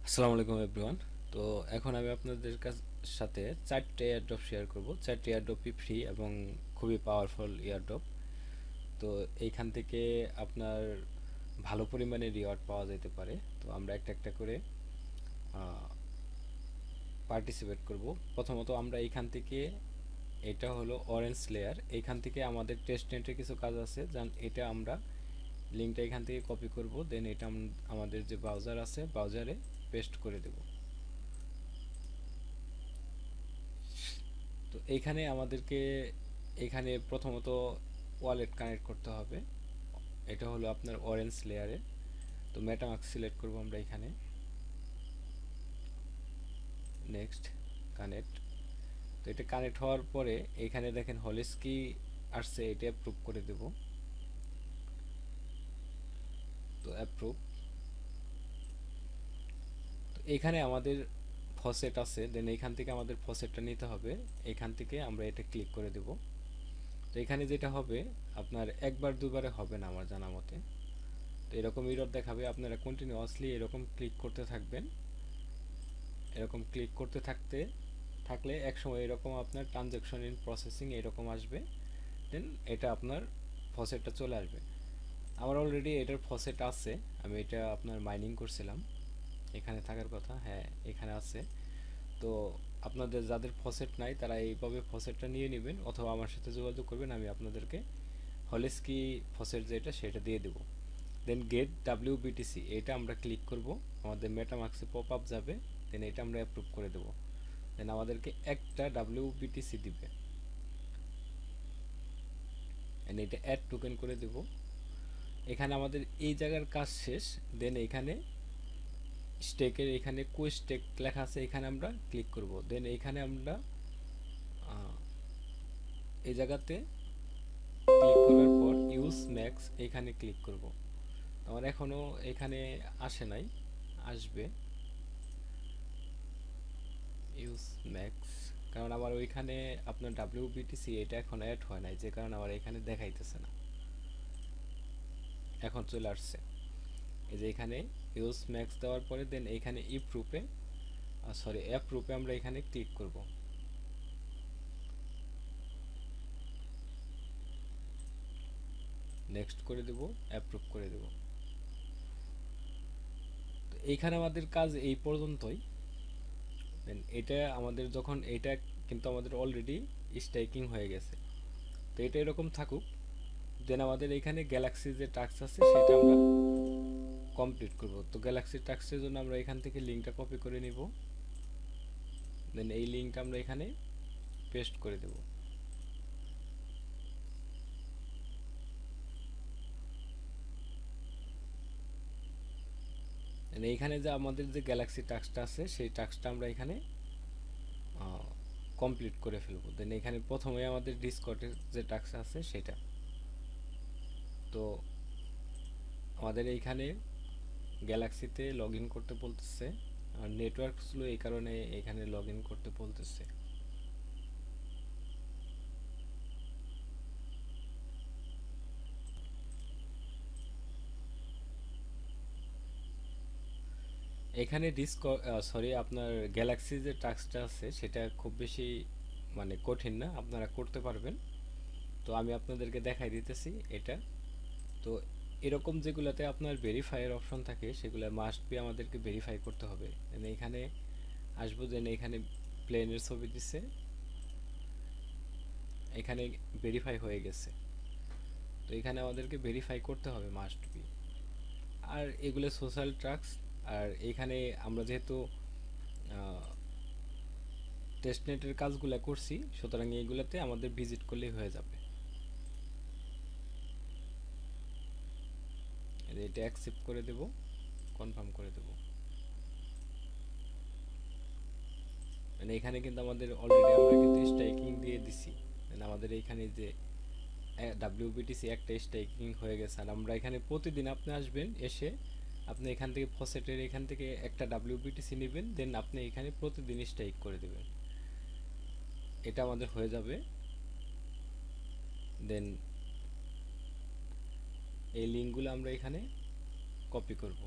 আসসালামু আলাইকুম এভরিওয়ান। তো এখন আমি আপনাদের সাথে চারটে এয়ারড্রপ শেয়ার করব। চারটে এয়ারড্রপই ফ্রি এবং খুবই পাওয়ারফুল এয়ারড্রপ। তো এইখান থেকে আপনার ভালো পরিমাণে রিওয়ার্ড পাওয়া যেতে পারে। তো আমরা একটা একটা করে পার্টিসিপেট করব। প্রথমত আমরা এইখান থেকে, এটা হলো অরেঞ্জ লেয়ার, এইখান থেকে আমাদের টেস্ট নেটের কিছু কাজ আছে, এটা আমরা লিঙ্কটা এখান থেকে কপি করব, দেন এটা আমাদের যে ব্রাউজার আছে ব্রাউজারে পেস্ট করে দেব। তো এইখানে আমাদেরকে এখানে প্রথমত ওয়ালেট কানেক্ট করতে হবে। এটা হলো আপনার অরেঞ্জ লেয়ারে। তো মেটামাস্ক সিলেক্ট করব আমরা এখানে, নেক্সট, কানেক্ট। তো এটা কানেক্ট হওয়ার পরে এখানে দেখেন হলিস্কি আসছে, এটা অ্যাপ্রুভ করে দেব। তো অ্যাপ্রুভ। তো এখানে আমাদের ফসেট আছে, দেন এইখান থেকে আমাদের ফসেটটা নিতে হবে। এখান থেকে আমরা এটা ক্লিক করে দেব। তো এখানে যেটা হবে, আপনার একবার দুবারে হবে না আমার জানা মতে। তো এরকম এরর দেখাবে, আপনারা কন্টিনিউয়াসলি এরকম ক্লিক করতে থাকবেন। এরকম ক্লিক করতে থাকলে এক সময় এরকম আপনার ট্রানজ্যাকশন ইন প্রসেসিং এরকম আসবে, দেন এটা আপনার ফসেটটা চলে আসবে। আমার অলরেডি এটার ফসেট আছে, আমি এটা আপনার মাইনিং করছিলাম। এখানে থাকার কথা, হ্যাঁ এখানে আছে। তো আপনাদের যাদের ফসেট নাই তারা এইভাবে ফসেটটা নিয়ে নেবেন, অথবা আমার সাথে যোগাযোগ করবেন, আমি আপনাদেরকে হলেস্কি ফসেট যেটা সেটা দিয়ে দেবো। দেন গেট ডাব্লিউবিটিসি, এটা আমরা ক্লিক করব, আমাদের মেটামাক্সে পপ আপ যাবে, দেন এটা আমরা অ্যাপ্রুভ করে দেবো। দেন আমাদেরকে একটা ডাব্লিউবিটিসি দিবে, এন্ড এটা অ্যাড টোকেন করে দেব। এখানে আমাদের এই জায়গার কাজ শেষ। দেন এখানে স্টেকের এখানে স্টেক লেখা আছে, এখানে আমরা ক্লিক করব। দেন এখানে আমরা এই জায়গাতে ক্লিক করার পর ইউজ ম্যাক্স এখানে ক্লিক করব। আমার এখনও এখানে আসে নাই, আসবে ইউজ ম্যাক্স, কারণ আমার ওইখানে আপনার ডাব্লিউবিটিসি এটা এখন অ্যাড হয় নাই, যে কারণে আমার এখানে দেখাইতেছে না। এখন চলে আসছে, এই যে এখানে ইউজ ম্যাক্স দেওয়ার পরে দেন এইখানে ইফ রূপে, সরি অ্যাপ রূপে আমরা এখানে ক্লিক করব। নেক্সট করে দেব, অ্যাপ্রুভ করে দেব। তো এইখানে আমাদের কাজ এই পর্যন্তই। দেন এটা আমাদের যখন এটা কিন্তু আমাদের অলরেডি স্ট্রাইকিং হয়ে গেছে, তো এটা এরকম থাকুক। দেন আমাদের এখানে গ্যালাক্সি যে টাস্ক আছে সেটা আমরা কমপ্লিট করব। তো গ্যালাক্সি টাস্কের জন্য আমরা এখান থেকে লিঙ্কটা কপি করে নিব, দেন এই লিঙ্কটা আমরা এখানে পেস্ট করে দেব। এইখানে যে আমাদের যে গ্যালাক্সি টাস্কটা আছে সেই টাস্কটা আমরা এখানে কমপ্লিট করে ফেলবো। দেন এখানে প্রথমে আমাদের ডিসকর্ডের যে টাস্ক আছে সেটা, তো আমাদের এইখানে গ্যালাক্সিতে লগ ইন করতে বলতেছে, আর নেটওয়ার্ক স্লো এই কারণে এখানে লগ ইন করতে বলতেছে। এখানে সরি, আপনার গ্যালাক্সি যে টাস্কটা আছে সেটা খুব বেশি মানে কঠিন না, আপনারা করতে পারবেন। তো আমি আপনাদেরকে দেখাই দিতেছি এটা। তো এরকম যেগুলাতে আপনার ভেরিফাইয়ের অপশন থাকে সেগুলো মাস্ট বি আমাদেরকে ভেরিফাই করতে হবে। এখানে আসবো, যেন এখানে প্লেনের ছবি দিছে, এখানে ভেরিফাই হয়ে গেছে। তো এখানে আমাদেরকে ভেরিফাই করতে হবে মাস্ট বি। আর এগুলো সোশ্যাল ট্রাক্স। আর এখানে আমরা যেহেতু টেস্টনেটের কাজগুলো করছি, সুতরাং এইগুলোতে আমাদের ভিজিট করলেই হয়ে যাবে। এটা অ্যাকসেপ্ট করে দেব, কনফার্ম করে দেব। মানে এখানে কিন্তু আমাদের অলরেডি আমরা কিন্তু স্ট্রাইকিং দিয়ে দিছি, মানে আমাদের এইখানে যে ডাব্লিউবিটিসি একটা স্ট্রাইকিং হয়ে গেছে। আর আমরা এখানে প্রতিদিন আপনি আসবেন, এসে আপনি এখান থেকে ফসেটের এখান থেকে একটা ডাব্লিউবিটিসি নেবেন, দেন আপনি এখানে প্রতিদিন স্ট্রাইক করে দেবেন, এটা আমাদের হয়ে যাবে। দেন এই লিঙ্কগুলো আমরা এখানে কপি করব।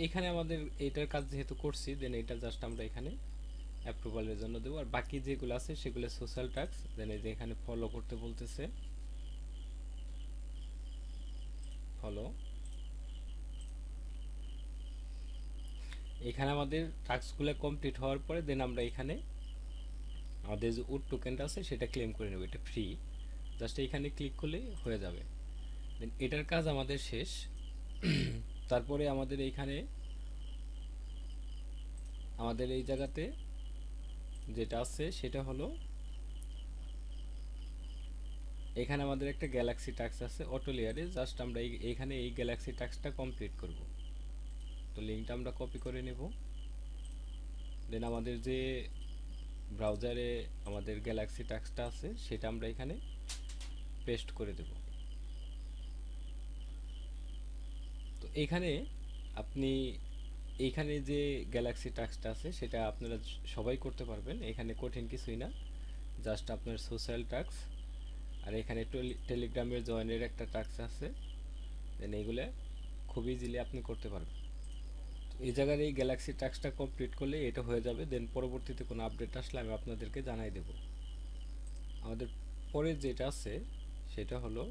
এখানে আমাদের এটার কাজ যেহেতু করছি, দেন এটা জাস্ট আমরা এখানে অ্যাপ্রুভালের জন্য দেবো। আর বাকি যেগুলো আছে সেগুলো সোশ্যাল টাস্ক, দেন এই যে এখানে ফলো করতে বলতেছে, ফলো। এখানে আমাদের টাস্কগুলো কমপ্লিট হওয়ার পরে দেন আমরা এখানে আমাদের যে উড টোকেনটা আছে সেটা ক্লেম করে নেব, এটা ফ্রি। জাস্ট এখানে ক্লিক করলেই হয়ে যাবে। দেন এটার কাজ আমাদের শেষ। তারপরে আমাদের এইখানে আমাদের এই জায়গাতে যেটা আছে সেটা হলো এখানে আমাদের একটা গ্যালাক্সি টাস্ক আছে অটো লেয়ারে, জাস্ট আমরা এইখানে এই গ্যালাক্সি টাস্কটা কমপ্লিট করব। তো লিঙ্কটা আমরা কপি করে নেব, দেন আমাদের যে ব্রাউজারে আমাদের গ্যালাক্সি টাস্কটা আছে সেটা আমরা এখানে পেস্ট করে দেব। তো এখানে আপনি এইখানে যে গ্যালাক্সি টাস্কটা আছে সেটা আপনারা সবাই করতে পারবেন, এখানে কঠিন কিছুই না, জাস্ট আপনার সোশ্যাল টাস্ক। আর এখানে টেলিগ্রামের জয়েনের একটা টাস্ক আছে, দেন এইগুলো খুব ইজিলি আপনি করতে পারবেন। এই জায়গার এই গ্যালাক্সি টাস্কটা কমপ্লিট করলে এটা হয়ে যাবে, দেন পরবর্তীতে কোনো আপডেট আসলে আমি আপনাদেরকে জানাই দেব। আমাদের পরে যেটা আছে সেটা হলো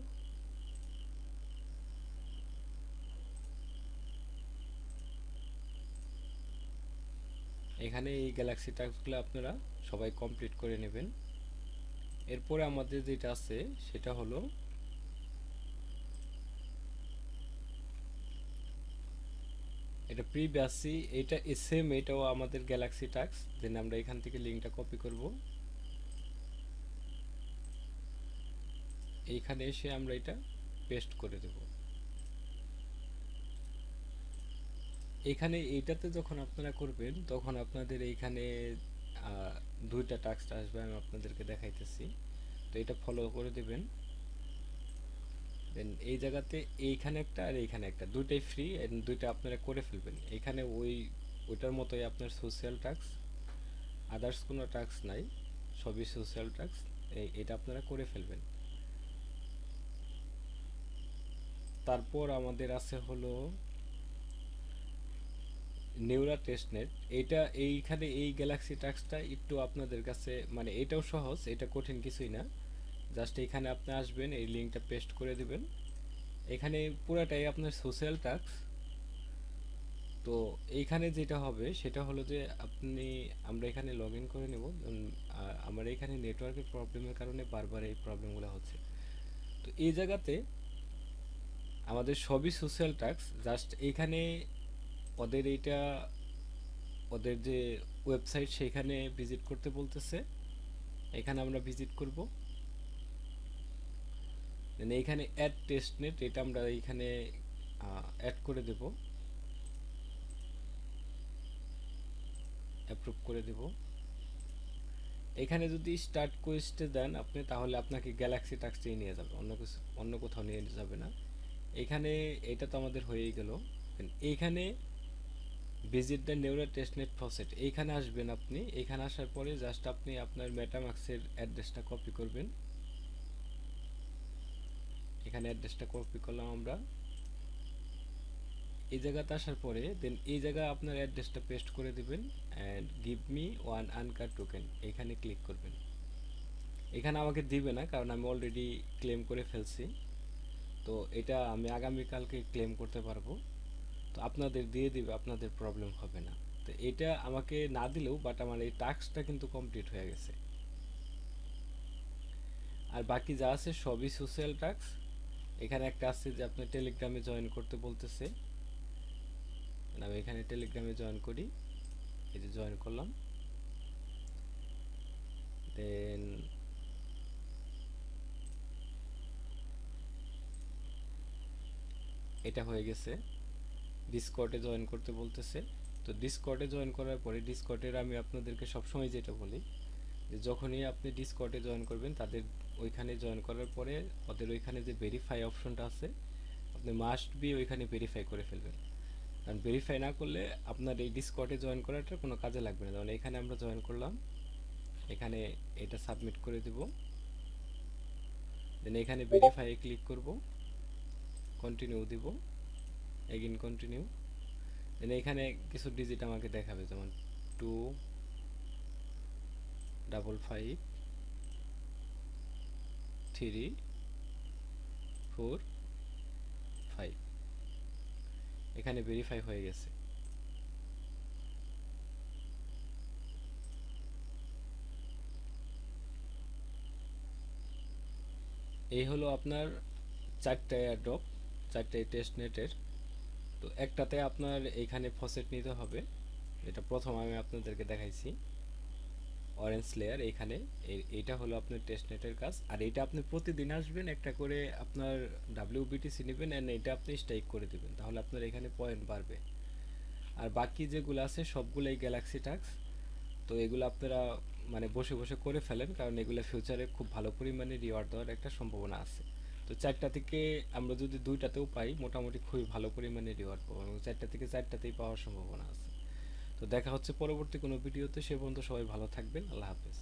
এখানে এই গ্যালাক্সি টাস্কগুলো আপনারা সবাই কমপ্লিট করে নেবেন। এরপরে আমাদের যেটা আছে সেটা হলো এটা প্রিভিয়াসলি এটা সেম, এটাও আমাদের গ্যালাক্সি টাস্ক। দেন আমরা এখান থেকে লিঙ্কটা কপি করব, এইখানে এসে আমরা এটা পেস্ট করে দেব। এখানে এইটাতে যখন আপনারা করবেন তখন আপনাদের এইখানে দুইটা টাস্ক আসবে, আমি আপনাদেরকে দেখাইতেছি। তো এটা ফলো করে দেবেন, দেন এই জায়গাতে এইখানে একটা আর এইখানে একটা, দুইটাই ফ্রি, দুইটা আপনারা করে ফেলবেন। এখানে ওইটার মতোই আপনার সোশ্যাল টাস্ক, আদার্স কোনো টাস্ক নাই, সবই সোশ্যাল টাস্ক। এটা আপনারা করে ফেলবেন। তারপর আমাদের আছে হলো নিউরা টেস্টনেট। এটা এইখানে এই গ্যালাক্সি টাস্কটা একটু আপনাদের কাছে মানে এটাও সহজ, এটা কঠিন কিছুই না। জাস্ট এখানে আপনি আসবেন, এই লিঙ্কটা পেস্ট করে দিবেন। এখানে পুরাটাই আপনার সোশ্যাল টাস্ক। তো এইখানে যেটা হবে সেটা হলো যে আমরা এখানে লগ ইন করে নেব। আমার এখানে নেটওয়ার্কের প্রবলেমের কারণে বারবার এই প্রবলেমগুলো হচ্ছে। তো এই জায়গাতে আমাদের সবই সোশ্যাল টাস্ক, জাস্ট এইখানে ওদের এইটা ওদের যে ওয়েবসাইট সেখানে ভিজিট করতে বলতেছে, এখানে আমরা ভিজিট করব। দেন এইখানে অ্যাড টেস্টনেট, এটা আমরা এইখানে অ্যাড করে দেব, অ্যাপ্রুভ করে দেব। এখানে যদি স্টার্ট কোয়েস্টে দেন আপনি, তাহলে আপনাকে গ্যালাক্সি টাস্কটাই নিয়ে যাবে, অন্য কোথাও নিয়ে যাবে না। এখানে এটা তো আমাদের হয়েই গেল। এইখানে ভিজিট দ্য নিউরা টেস্টনেট ফসেট, এইখানে আসবেন আপনি। এখানে আসার পরে জাস্ট আপনি আপনার মেটামাক্সের অ্যাড্রেসটা কপি করবেন, এখানে অ্যাড্রেসটা কপি করলাম আমরা। এই জায়গাতে আসার পরে দেন এই জায়গায় আপনার অ্যাড্রেসটা পেস্ট করে দিবেন, and give me one anchor token, এখানে ক্লিক করবেন। এখানে আমাকে দিবে না কারণ আমি অলরেডি ক্লেম করে ফেলছি, তো এটা আমি আগামীকালকে ক্লেম করতে পারবো। তো আপনাদের দিয়ে দিবে, আপনাদের প্রবলেম হবে না। তো এটা আমাকে না দিলেও বাট আমার এই টাস্কটা কিন্তু কমপ্লিট হয়ে গেছে। আর বাকি যা আছে সবই সোশ্যাল টাস্ক। এখানে একটা আছে যে আপনি টেলিগ্রামে জয়েন করতে বলতেছে, আমি এখানে টেলিগ্রামে জয়েন করি, এই যে জয়েন করলাম। দেন এটা হয়ে গেছে। ডিসকর্ডে জয়েন করতে বলতেছে, তো ডিসকর্ডে জয়েন করার পরে ডিসকর্ডের আমি আপনাদেরকে সবসময় যেটা বলি যে যখনই আপনি ডিসকর্ডে জয়েন করবেন তাদের ওইখানে জয়েন করার পরে ওদের ওইখানে যে ভেরিফাই অপশনটা আছে আপনি মাস্ট বি ওইখানে ভেরিফাই করে ফেলবেন, কারণ ভেরিফাই না করলে আপনার এই ডিসকর্ডে জয়েন করাটা কোনো কাজে লাগবে না। যেমন এখানে আমরা জয়েন করলাম, এখানে এটা সাবমিট করে দেব, দেন এখানে ভেরিফাই ক্লিক করব, কন্টিনিউ দিব, এগেইন কন্টিনিউ। দেন এখানে কিছু ডিজিট আমাকে দেখাবে, যেমন 255 3 4 5, এখানে ভেরিফাই হয়ে গেছে। এই হলো আপনার 4টা এয়ারড্রপ, 4টাই টেস্ট নেটের। তো একটাতে আপনার এইখানে ফসেট নিতে হবে, এটা প্রথম আমি আপনাদেরকে দেখাইছি, অরেঞ্জ লেয়ার এইখানে। এইটা হলো আপনার টেস্ট নেটের কাজ। আর এইটা আপনি প্রতিদিন আসবেন, একটা করে আপনার WBTC নেবেন, অ্যান্ড এটা আপনি স্ট্রাইক করে দেবেন, তাহলে আপনার এখানে পয়েন্ট বাড়বে। আর বাকি যেগুলো আছে সবগুলোই গ্যালাক্সি টাস্ক। তো এগুলো আপনারা মানে বসে বসে করে ফেলেন, কারণ এগুলো ফিউচারে খুব ভালো পরিমাণে রিওয়ার্ড দেওয়ার একটা সম্ভাবনা আছে। তো 4টা থেকে আমরা যদি 2টাতেও পাই, মোটামুটি খুবই ভালো পরিমাণে রিওয়ার্ড পাবো, এবং 4টা থেকে 4টাতেই পাওয়ার সম্ভাবনা আছে। তো দেখা হচ্ছে পরবর্তী কোনো ভিডিওতে, সে পর্যন্ত সবাই ভালো থাকবেন, আল্লাহ হাফেজ।